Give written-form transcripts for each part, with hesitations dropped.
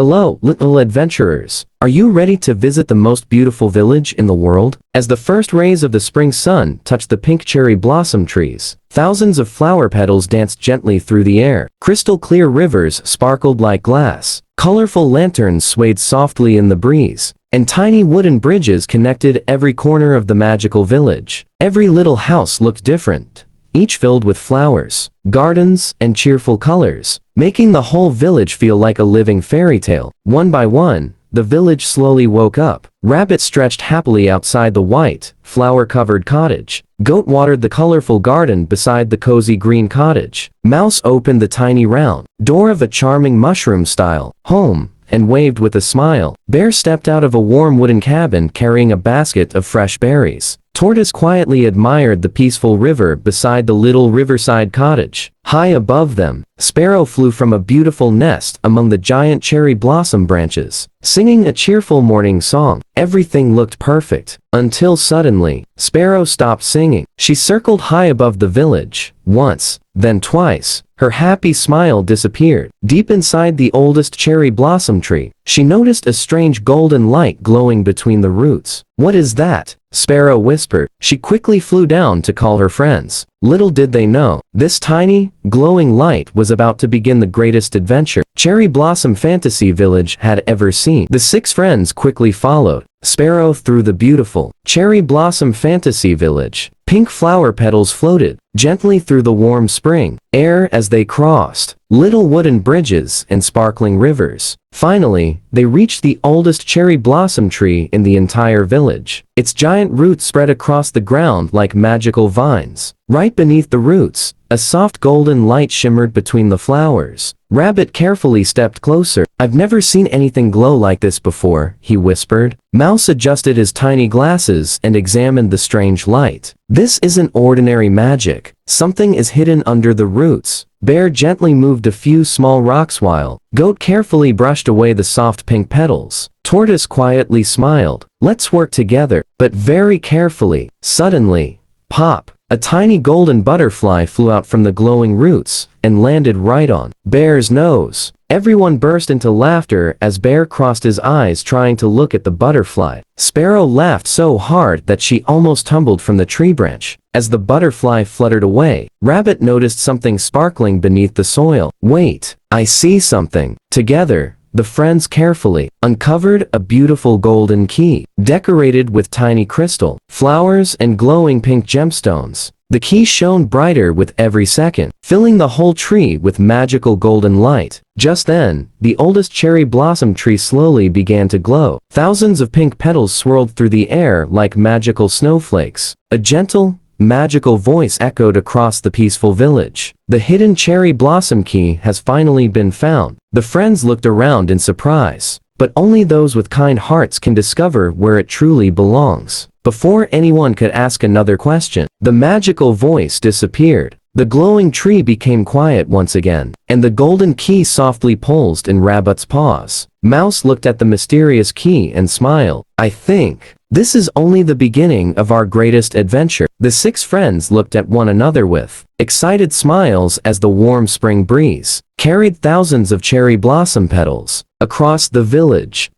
Hello, little adventurers. Are you ready to visit the most beautiful village in the world? As the first rays of the spring sun touched the pink cherry blossom trees, thousands of flower petals danced gently through the air. Crystal clear rivers sparkled like glass. Colorful lanterns swayed softly in the breeze, and tiny wooden bridges connected every corner of the magical village. Every little house looked different, each filled with flowers, gardens, and cheerful colors, making the whole village feel like a living fairy tale. One by one, the village slowly woke up. Rabbit stretched happily outside the white, flower-covered cottage. Goat watered the colorful garden beside the cozy green cottage. Mouse opened the tiny round door of a charming mushroom-style home and waved with a smile. Bear stepped out of a warm wooden cabin carrying a basket of fresh berries. Tortoise quietly admired the peaceful river beside the little riverside cottage. High above them, Sparrow flew from a beautiful nest among the giant cherry blossom branches, singing a cheerful morning song. Everything looked perfect, until suddenly, Sparrow stopped singing. She circled high above the village, once, then twice. Her happy smile disappeared. Deep inside the oldest cherry blossom tree, she noticed a strange golden light glowing between the roots. "What is that?" Sparrow whispered. She quickly flew down to call her friends. Little did they know, this tiny, glowing light was about to begin the greatest adventure Cherry Blossom Fantasy Village had ever seen. The 6 friends quickly followed Sparrow through the beautiful Cherry Blossom Fantasy Village. Pink flower petals floated gently through the warm spring air as they crossed little wooden bridges and sparkling rivers. Finally, they reached the oldest cherry blossom tree in the entire village. Its giant roots spread across the ground like magical vines. Right beneath the roots, a soft golden light shimmered between the flowers. Rabbit carefully stepped closer. "I've never seen anything glow like this before," he whispered. Mouse adjusted his tiny glasses and examined the strange light. "This isn't ordinary magic. Something is hidden under the roots." Bear gently moved a few small rocks while Goat carefully brushed away the soft pink petals. Tortoise quietly smiled. "Let's work together, but very carefully." Suddenly, pop! A tiny golden butterfly flew out from the glowing roots and landed right on Bear's nose. Everyone burst into laughter as Bear crossed his eyes trying to look at the butterfly. Sparrow laughed so hard that she almost tumbled from the tree branch. As the butterfly fluttered away, Rabbit noticed something sparkling beneath the soil. "Wait, I see something." Together, the friends carefully uncovered a beautiful golden key, decorated with tiny crystal, flowers and glowing pink gemstones. The key shone brighter with every second, filling the whole tree with magical golden light. Just then, the oldest cherry blossom tree slowly began to glow. Thousands of pink petals swirled through the air like magical snowflakes. A gentle, magical voice echoed across the peaceful village. "The hidden cherry blossom key has finally been found." The friends looked around in surprise, but only those with kind hearts can discover where it truly belongs. Before anyone could ask another question, the magical voice disappeared. The glowing tree became quiet once again, and the golden key softly pulsed in Rabbit's paws. Mouse looked at the mysterious key and smiled. "I think this is only the beginning of our greatest adventure." The 6 friends looked at one another with excited smiles as the warm spring breeze carried thousands of cherry blossom petals across the village.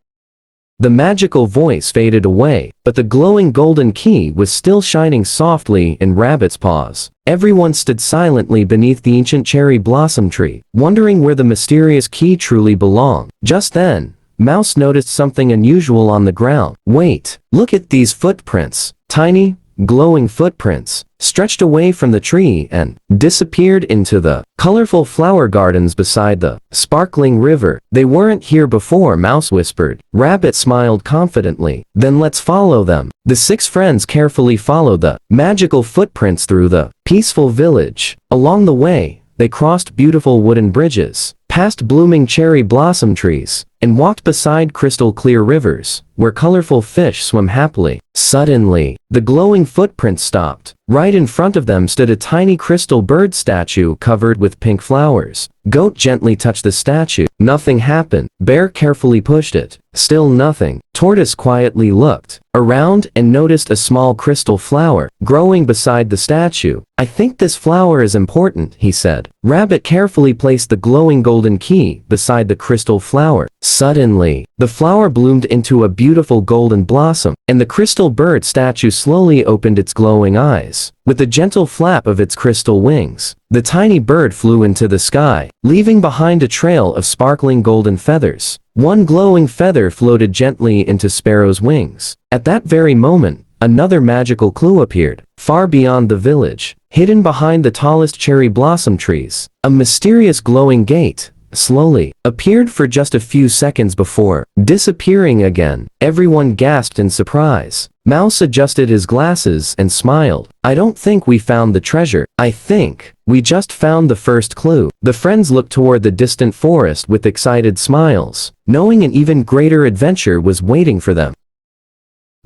The magical voice faded away, but the glowing golden key was still shining softly in Rabbit's paws. Everyone stood silently beneath the ancient cherry blossom tree, wondering where the mysterious key truly belonged. Just then, Mouse noticed something unusual on the ground. "Wait, look at these footprints." Tiny, glowing footprints stretched away from the tree and disappeared into the colorful flower gardens beside the sparkling river. "They weren't here before," Mouse whispered. Rabbit smiled confidently. "Then let's follow them." The 6 friends carefully followed the magical footprints through the peaceful village. Along the way, they crossed beautiful wooden bridges, past blooming cherry blossom trees, and walked beside crystal clear rivers, where colorful fish swim happily. Suddenly, the glowing footprints stopped. Right in front of them stood a tiny crystal bird statue covered with pink flowers. Goat gently touched the statue. Nothing happened. Bear carefully pushed it. Still nothing. Tortoise quietly looked around and noticed a small crystal flower growing beside the statue. "I think this flower is important," he said. Rabbit carefully placed the glowing golden key beside the crystal flower. Suddenly, the flower bloomed into a beautiful golden blossom, and the crystal bird statue slowly opened its glowing eyes. With a gentle flap of its crystal wings, the tiny bird flew into the sky, leaving behind a trail of sparkling golden feathers. One glowing feather floated gently into Sparrow's wings. At that very moment, another magical clue appeared, far beyond the village, hidden behind the tallest cherry blossom trees. A mysterious glowing gate slowly appeared for just a few seconds before disappearing again. Everyone gasped in surprise. Mouse adjusted his glasses and smiled. I don't think we found the treasure. I think we just found the first clue. The friends looked toward the distant forest with excited smiles, knowing an even greater adventure was waiting for them.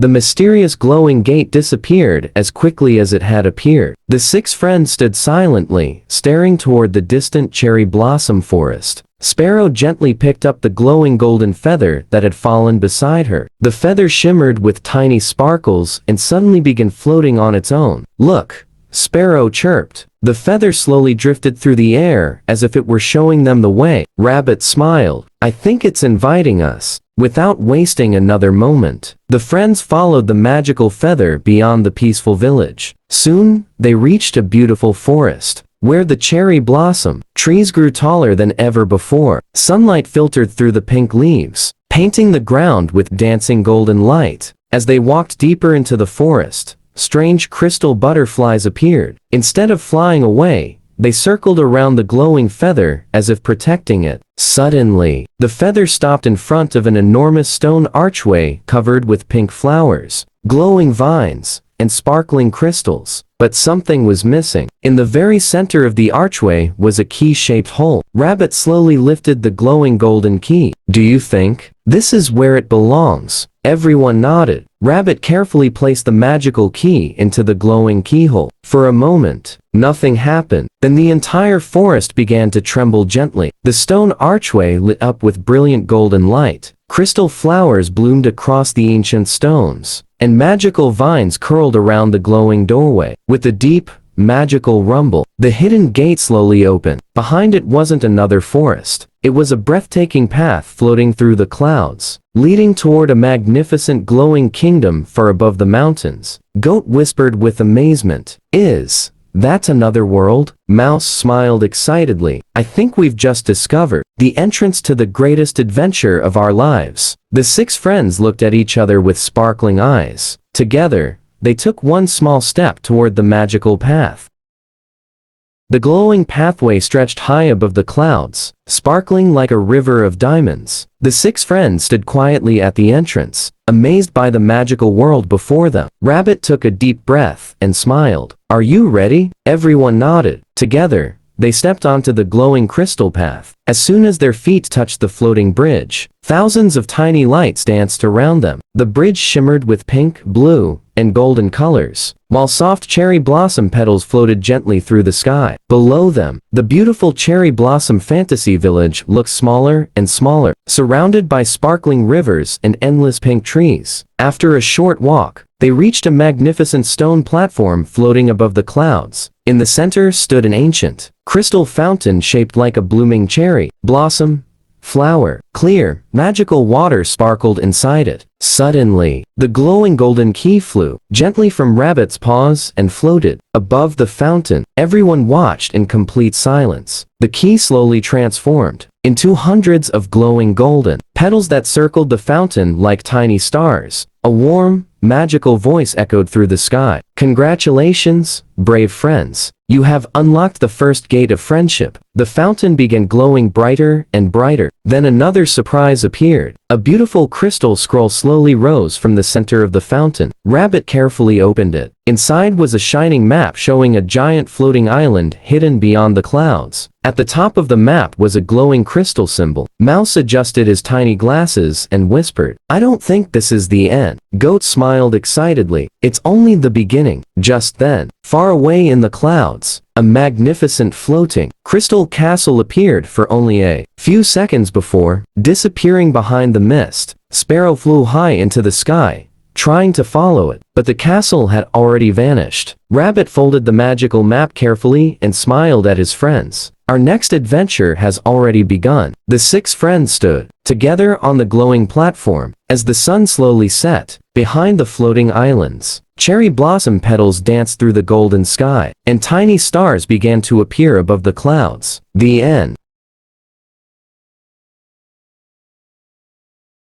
The mysterious glowing gate disappeared as quickly as it had appeared. The six friends stood silently, staring toward the distant cherry blossom forest. Sparrow gently picked up the glowing golden feather that had fallen beside her. The feather shimmered with tiny sparkles and suddenly began floating on its own. Look, Sparrow chirped. The feather slowly drifted through the air as if it were showing them the way. Rabbit smiled. I think it's inviting us. Without wasting another moment, the friends followed the magical feather beyond the peaceful village. Soon, they reached a beautiful forest, where the cherry blossom trees grew taller than ever before. Sunlight filtered through the pink leaves, painting the ground with dancing golden light. As they walked deeper into the forest, strange crystal butterflies appeared. Instead of flying away, they circled around the glowing feather as if protecting it. Suddenly, the feather stopped in front of an enormous stone archway covered with pink flowers, glowing vines, and sparkling crystals. But something was missing. In the very center of the archway was a key-shaped hole. Rabbit slowly lifted the glowing golden key. Do you think this is where it belongs? Everyone nodded. Rabbit carefully placed the magical key into the glowing keyhole. For a moment, nothing happened. Then the entire forest began to tremble gently. The stone archway lit up with brilliant golden light. Crystal flowers bloomed across the ancient stones, and magical vines curled around the glowing doorway. With a deep, magical rumble, the hidden gate slowly opened. Behind it wasn't another forest. It was a breathtaking path floating through the clouds, leading toward a magnificent glowing kingdom far above the mountains. Goat whispered with amazement, "Is that another world?" Mouse smiled excitedly. I think we've just discovered the entrance to the greatest adventure of our lives. The six friends looked at each other with sparkling eyes. Together, they took one small step toward the magical path. The glowing pathway stretched high above the clouds, sparkling like a river of diamonds. The six friends stood quietly at the entrance, amazed by the magical world before them. Rabbit took a deep breath and smiled. Are you ready? Everyone nodded. Together, they stepped onto the glowing crystal path. As soon as their feet touched the floating bridge, thousands of tiny lights danced around them. The bridge shimmered with pink, blue, and golden colors, while soft cherry blossom petals floated gently through the sky. Below them, the beautiful cherry blossom fantasy village looked smaller and smaller, surrounded by sparkling rivers and endless pink trees. After a short walk, they reached a magnificent stone platform floating above the clouds. In the center stood an ancient, crystal fountain shaped like a blooming cherry blossom flower. Clear, magical water sparkled inside it. Suddenly, the glowing golden key flew gently from Rabbit's paws and floated above the fountain. Everyone watched in complete silence. The key slowly transformed into hundreds of glowing golden petals that circled the fountain like tiny stars. A warm, magical voice echoed through the sky. Congratulations, brave friends. You have unlocked the first gate of friendship. The fountain began glowing brighter and brighter. Then another surprise appeared. A beautiful crystal scroll slowly rose from the center of the fountain. Rabbit carefully opened it. Inside was a shining map showing a giant floating island hidden beyond the clouds. At the top of the map was a glowing crystal symbol. Mouse adjusted his tiny glasses and whispered, I don't think this is the end. Goat smiled excitedly. It's only the beginning. Just then, far away in the clouds, a magnificent floating crystal castle appeared for only a few seconds before disappearing behind the mist. Sparrow flew high into the sky, trying to follow it, but the castle had already vanished. Rabbit folded the magical map carefully and smiled at his friends. Our next adventure has already begun. The six friends stood together on the glowing platform as the sun slowly set behind the floating islands. Cherry blossom petals danced through the golden sky, and tiny stars began to appear above the clouds. The end.